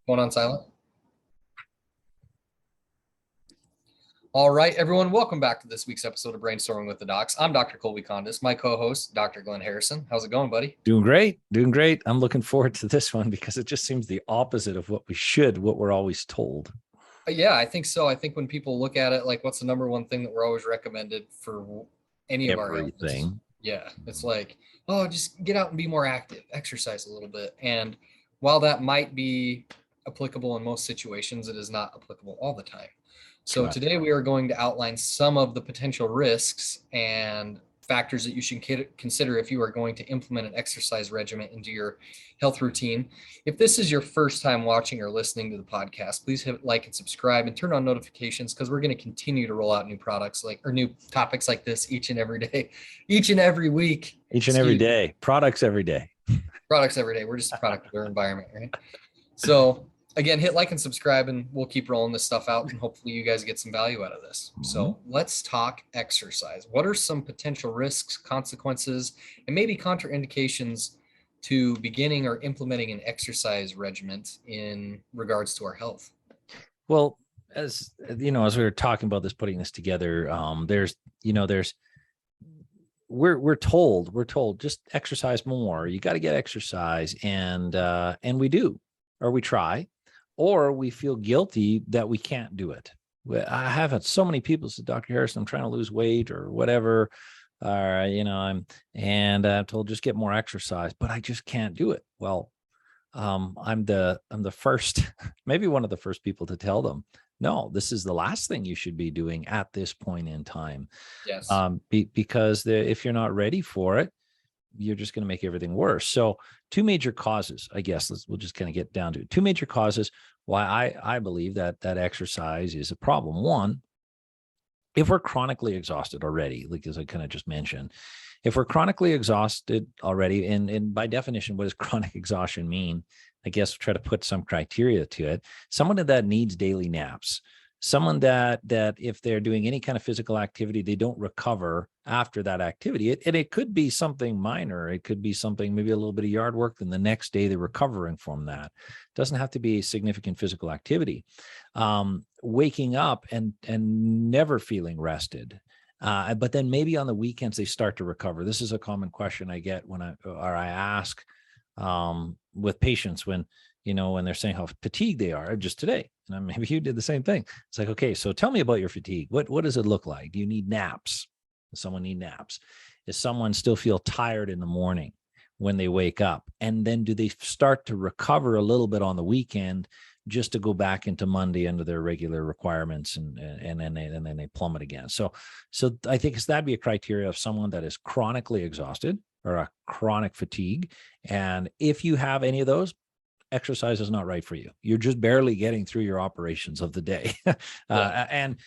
Going on silent. All right, everyone, welcome back to this week's episode of Brainstorming with the Docs. I'm Dr. Kolby Condos, my co-host, Dr. Glenn Harrison. How's it going, buddy? Doing great, doing great. I'm looking forward to this one because it just seems the opposite of what we're always told. Yeah, I think so. I think when people look at it, like, what's the number one thing that we're always recommended for any of our ailments? Everything. Yeah, it's like, oh, just get out and be more active, exercise a little bit. And while that might be applicable in most situations, it is not applicable all the time. So today we are going to outline some of the potential risks and factors that you should consider if you are going to implement an exercise regimen into your health routine. If this is your first time watching or listening to the podcast, please hit like and subscribe and turn on notifications because we're going to continue to roll out new products new topics like this each and every day, each and every week. Each and every day. Products every day. Products every day. We're just a product of our environment, right? So again, hit like and subscribe and we'll keep rolling this stuff out and hopefully you guys get some value out of this. So let's talk exercise. What are some potential risks, consequences, and maybe contraindications to beginning or implementing an exercise regimen in regards to our health? Well, as you know, as we were talking about this, putting this together, we're told just exercise more. You got to get exercise, and we do, or we try. Or we feel guilty that we can't do it. I have had so many people say, Dr. Harrison, I'm trying to lose weight or whatever. I'm told just get more exercise, but I just can't do it. Well, I'm the first, maybe one of the first people to tell them, no, this is the last thing you should be doing at this point in time. Yes. Because if you're not ready for it, you're just going to make everything worse. So two major causes, I guess, we'll just kind of get down to it. Two major causes why I believe that exercise is a problem. One, if we're chronically exhausted already, like as I kind of just mentioned, if we're chronically exhausted already, and by definition, what does chronic exhaustion mean? I guess we'll try to put some criteria to it. Someone that needs daily naps. Someone that if they're doing any kind of physical activity, they don't recover after that activity. It could be something minor. It could be something, maybe a little bit of yard work. Then the next day they're recovering from that. It doesn't have to be a significant physical activity. Waking up and never feeling rested. But then maybe on the weekends they start to recover. This is a common question I get when I ask with patients when they're saying how fatigued they are just today. And maybe you did the same thing. It's like, okay, so tell me about your fatigue. What does it look like? Do you need naps? Does someone need naps? Does someone still feel tired in the morning when they wake up? And then do they start to recover a little bit on the weekend just to go back into Monday under their regular requirements and then they plummet again? So I think that'd be a criteria of someone that is chronically exhausted or a chronic fatigue. And if you have any of those, exercise is not right for you. You're just barely getting through your operations of the day. And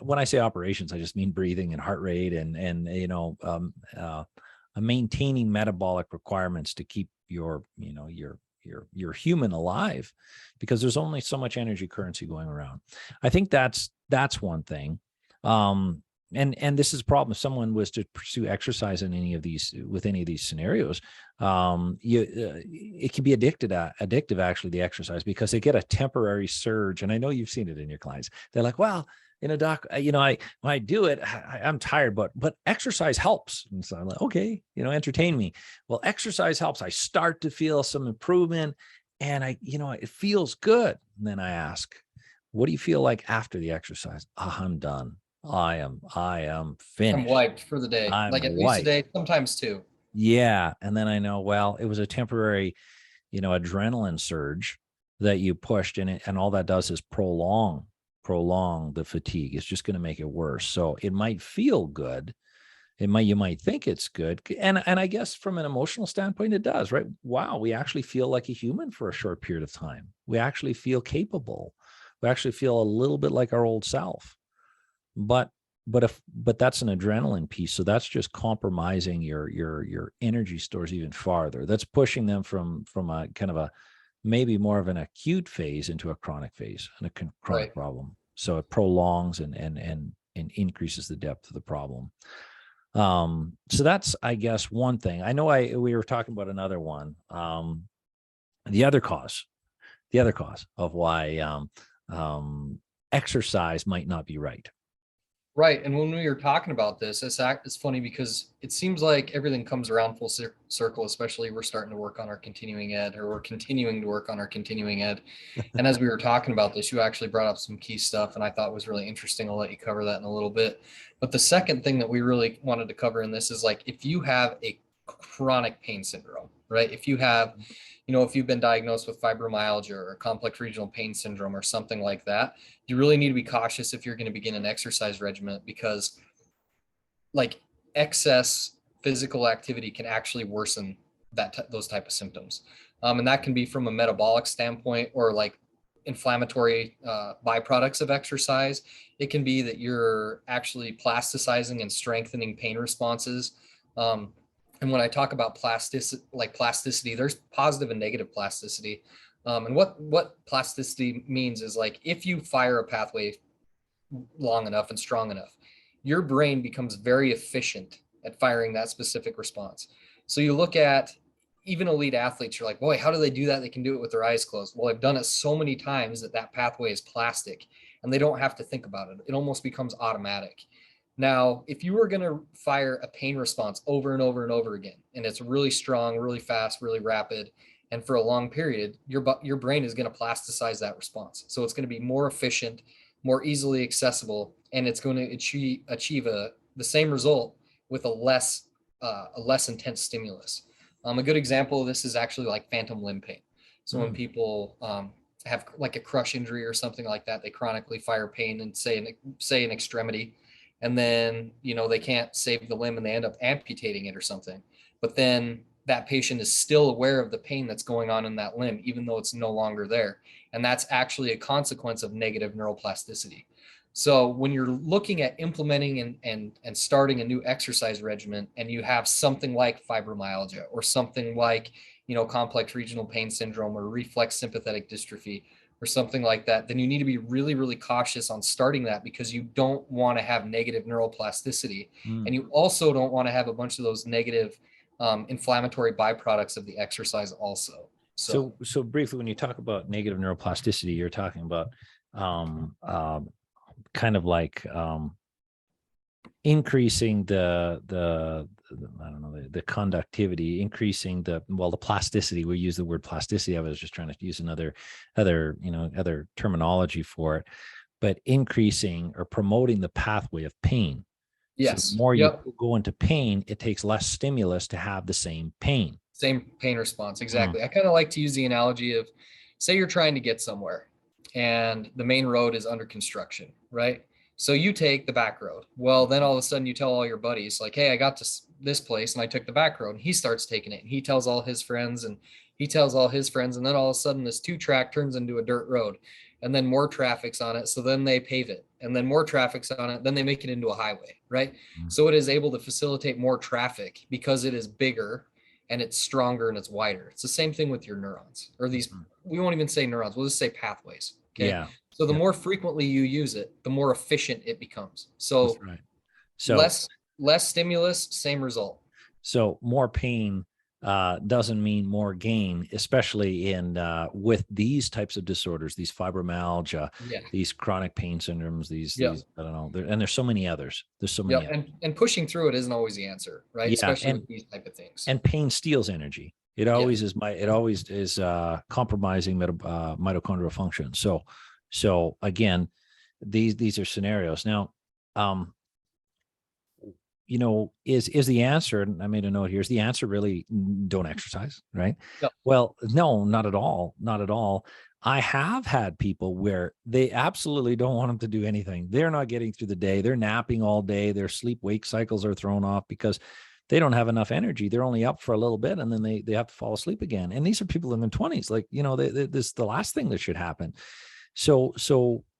when I say operations, I just mean breathing and heart rate and maintaining metabolic requirements to keep your human alive, because there's only so much energy currency going around. I think that's one thing. And this is a problem. If someone was to pursue exercise in any of these scenarios, it can be addictive actually, the exercise, because they get a temporary surge. And I know you've seen it in your clients. They're like, well, doc, when I do it, I'm tired, but exercise helps. And so I'm like, okay, entertain me. Well, exercise helps. I start to feel some improvement and it feels good. And then I ask, what do you feel like after the exercise? I'm done. I am finished. I'm wiped for the day. Like at least a day, sometimes two. Yeah. And then I know, well, it was a temporary, adrenaline surge that you pushed in it. And all that does is prolong the fatigue. It's just going to make it worse. So it might feel good. You might think it's good. And I guess from an emotional standpoint, it does, right? Wow. We actually feel like a human for a short period of time. We actually feel capable. We actually feel a little bit like our old self. But that's an adrenaline piece. So that's just compromising your energy stores even farther. That's pushing them from a kind of a maybe more of an acute phase into a chronic phase and a chronic problem. So it prolongs and increases the depth of the problem. So that's, I guess, one thing. I know we were talking about another one. The other cause the other cause of why exercise might not be right. Right. And when we were talking about this, it's funny because it seems like everything comes around full circle, especially we're starting to work on our continuing ed, or we're continuing to work on our continuing ed. And as we were talking about this, you actually brought up some key stuff, and I thought was really interesting. I'll let you cover that in a little bit. But the second thing that we really wanted to cover in this is like, if you have a chronic pain syndrome, right? If you have, if you've been diagnosed with fibromyalgia or complex regional pain syndrome or something like that, you really need to be cautious if you're going to begin an exercise regimen, because like excess physical activity can actually worsen those type of symptoms. And that can be from a metabolic standpoint, or like inflammatory byproducts of exercise. It can be that you're actually plasticizing and strengthening pain responses. And when I talk about plasticity, there's positive and negative plasticity. And what plasticity means is, like, if you fire a pathway long enough and strong enough, your brain becomes very efficient at firing that specific response. So you look at even elite athletes, you're like, boy, how do they do that? They can do it with their eyes closed. Well, I've done it so many times that pathway is plastic and they don't have to think about it. It almost becomes automatic. Now, if you were going to fire a pain response over and over and over again, and it's really strong, really fast, really rapid, and for a long period, your brain is going to plasticize that response. So it's going to be more efficient, more easily accessible, and it's going to achieve the same result with a less intense stimulus. A good example of this is actually like phantom limb pain. So when people have like a crush injury or something like that, they chronically fire pain and say an extremity, and then they can't save the limb and they end up amputating it or something. But then that patient is still aware of the pain that's going on in that limb, even though it's no longer there. And that's actually a consequence of negative neuroplasticity. So when you're looking at implementing and starting a new exercise regimen, and you have something like fibromyalgia or something like, complex regional pain syndrome or reflex sympathetic dystrophy or something like that, then you need to be really, really cautious on starting that, because you don't want to have negative neuroplasticity. And you also don't want to have a bunch of those negative inflammatory byproducts of the exercise also. So briefly, when you talk about negative neuroplasticity, you're talking about kind of like increasing the conductivity, increasing the plasticity. We use the word plasticity. I was just trying to use other terminology for it, but increasing or promoting the pathway of pain. Yes. So the more you go into pain, it takes less stimulus to have the same pain. Same pain response. Exactly. I kind of like to use the analogy of, say you're trying to get somewhere and the main road is under construction, right? So you take the back road. Well, then all of a sudden you tell all your buddies, like, hey, I got to this place and I took the back road, and he starts taking it and he tells all his friends and he tells all his friends. And then all of a sudden this 2-track turns into a dirt road, and then more traffic's on it. So then they pave it, and then more traffic's on it. Then they make it into a highway, right? So it is able to facilitate more traffic because it is bigger and it's stronger and it's wider. It's the same thing with your neurons, or these, we won't even say neurons, we'll just say pathways. Okay. Yeah. So the more frequently you use it, the more efficient it becomes. So, that's right. So less stimulus, same result. So more pain doesn't mean more gain, especially in with these types of disorders, these fibromyalgia, these chronic pain syndromes, these I don't know, and there's so many others. There's so many. And pushing through it isn't always the answer, right? Especially with these type of things. And pain steals energy. It always is. It always is compromising mitochondrial function. So again, these are scenarios. Now, is the answer, and I made a note here, is the answer really don't exercise, right? Yep. Well, no, not at all. Not at all. I have had people where they absolutely don't want them to do anything. They're not getting through the day. They're napping all day. Their sleep-wake cycles are thrown off because they don't have enough energy. They're only up for a little bit and then they have to fall asleep again. And these are people in their 20s. Like, this is the last thing that should happen. So,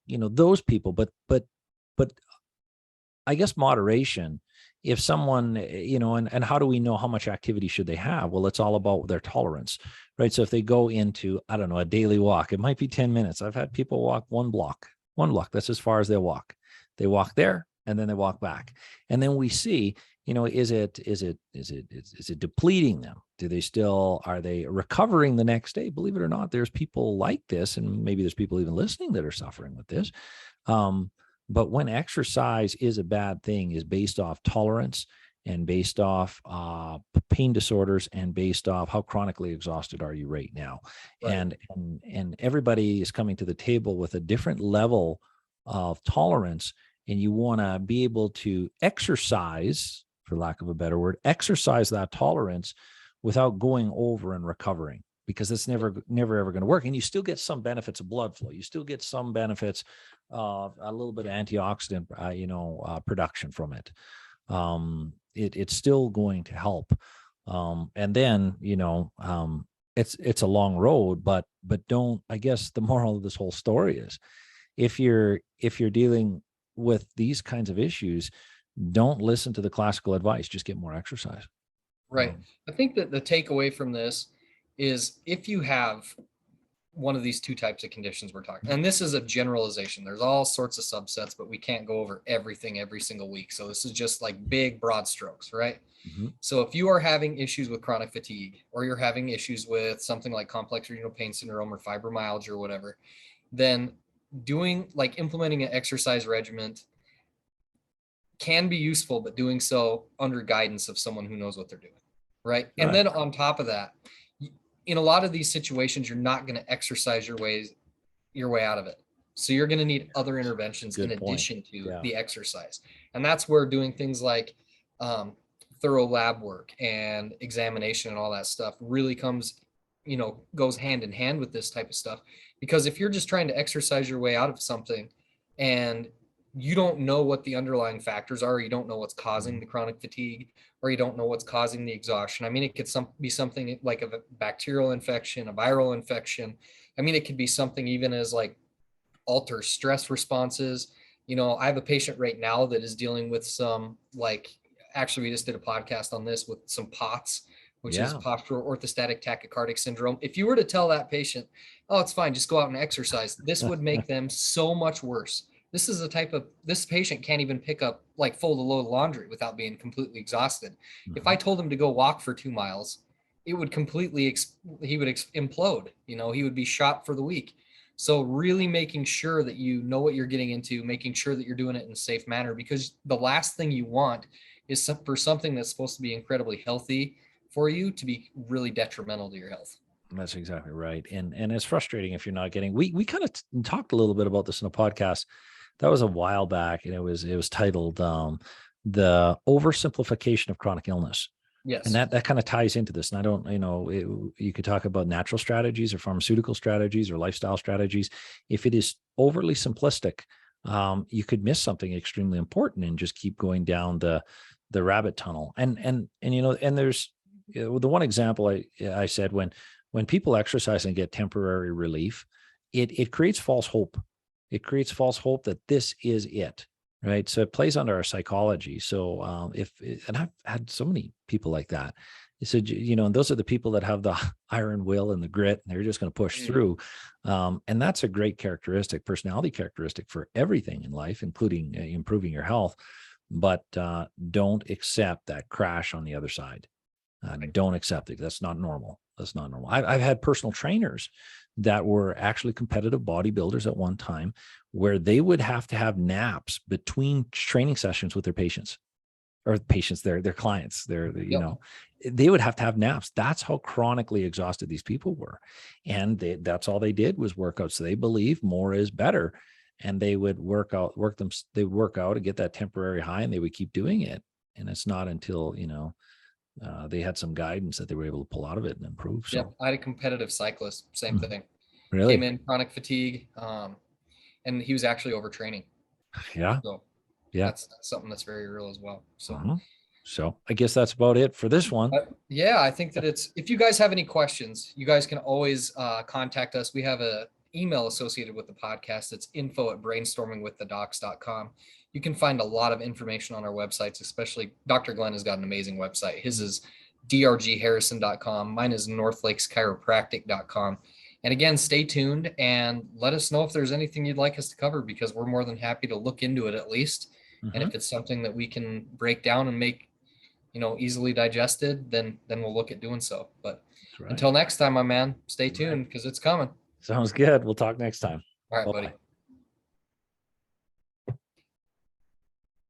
those people, but I guess moderation, if someone, and how do we know how much activity should they have? Well, it's all about their tolerance, right? So if they go into, I don't know, a daily walk, it might be 10 minutes. I've had people walk one block. That's as far as they'll walk. They walk there and then they walk back. And then we see is it depleting them? Are they recovering the next day? Believe it or not, there's people like this, and maybe there's people even listening that are suffering with this. But when exercise is a bad thing, is based off tolerance and based off pain disorders and based off how chronically exhausted are you right now. Right. And everybody is coming to the table with a different level of tolerance, and you want to be able to exercise, for lack of a better word, exercise that tolerance without going over and recovering, because it's never ever going to work. And you still get some benefits of blood flow. You still get some benefits of a little bit of antioxidant, production from it. It's still going to help. And then, it's a long road, but don't, I guess the moral of this whole story is, if you're dealing with these kinds of issues, don't listen to the classical advice, just get more exercise. Right. I think that the takeaway from this is, if you have one of these two types of conditions we're talking, and this is a generalization, there's all sorts of subsets, but we can't go over everything every single week. So this is just like big, broad strokes, right? Mm-hmm. So if you are having issues with chronic fatigue, or you're having issues with something like complex renal pain syndrome or fibromyalgia or whatever, then implementing an exercise regimen can be useful, but doing so under guidance of someone who knows what they're doing, right? And then on top of that, in a lot of these situations, you're not going to exercise your way out of it. So you're going to need other interventions in addition to the exercise. And that's where doing things like thorough lab work and examination and all that stuff really goes hand in hand with this type of stuff. Because if you're just trying to exercise your way out of something and you don't know what the underlying factors are, you don't know what's causing the chronic fatigue, or you don't know what's causing the exhaustion. I mean, it could be something like a bacterial infection, a viral infection. I mean, it could be something even as like alter stress responses. I have a patient right now that is dealing with some, actually, we just did a podcast on this, with some POTS, which is postural orthostatic tachycardic syndrome. If you were to tell that patient, oh, it's fine, just go out and exercise, this would make them so much worse. This is this patient can't even pick up, fold a load of laundry without being completely exhausted. Mm-hmm. If I told him to go walk for 2 miles, it would he would implode. He would be shot for the week. So really making sure that you know what you're getting into, making sure that you're doing it in a safe manner, because the last thing you want is for something that's supposed to be incredibly healthy for you to be really detrimental to your health. That's exactly right. And it's frustrating if you're not getting, we kind of talked a little bit about this in a podcast that was a while back, and it was titled The Oversimplification of Chronic Illness. Yes. And that kind of ties into this. And I don't, you could talk about natural strategies or pharmaceutical strategies or lifestyle strategies. If it is overly simplistic, you could miss something extremely important and just keep going down the rabbit tunnel. And there's the one example I said, when people exercise and get temporary relief, it creates false hope. It creates false hope that this is it, right? So it plays under our psychology. So and I've had so many people like that. So, and those are the people that have the iron will and the grit, and they're just going to push through. And that's a great personality characteristic for everything in life, including improving your health. But don't accept that crash on the other side. Don't accept it. That's not normal. That's not normal. I've had personal trainers that were actually competitive bodybuilders at one time, where they would have to have naps between training sessions with their patients, or patients, their clients. They would have to have naps. That's how chronically exhausted these people were, and that's all they did was work out. So they believe more is better, and they would work out and get that temporary high, and they would keep doing it. And it's not until they had some guidance that they were able to pull out of it and improve. So. Yeah, I had a competitive cyclist, same thing. Really? Came in chronic fatigue, and he was actually overtraining. Yeah. So that's something that's very real as well. So, So I guess that's about it for this one. I think that if you guys have any questions, you guys can always contact us. We have an email associated with the podcast. It's info@brainstormingwiththedocs.com. You can find a lot of information on our websites, especially Dr. Glenn has got an amazing website. His is drgharrison.com. Mine is northlakescheropractic.com. And again, stay tuned and let us know if there's anything you'd like us to cover, because we're more than happy to look into it at least. And if it's something that we can break down and make easily digested, then we'll look at doing so. But That's right. until next time, my man, stay Right. tuned because it's coming. Sounds good. We'll talk next time. All right, Bye-bye. buddy.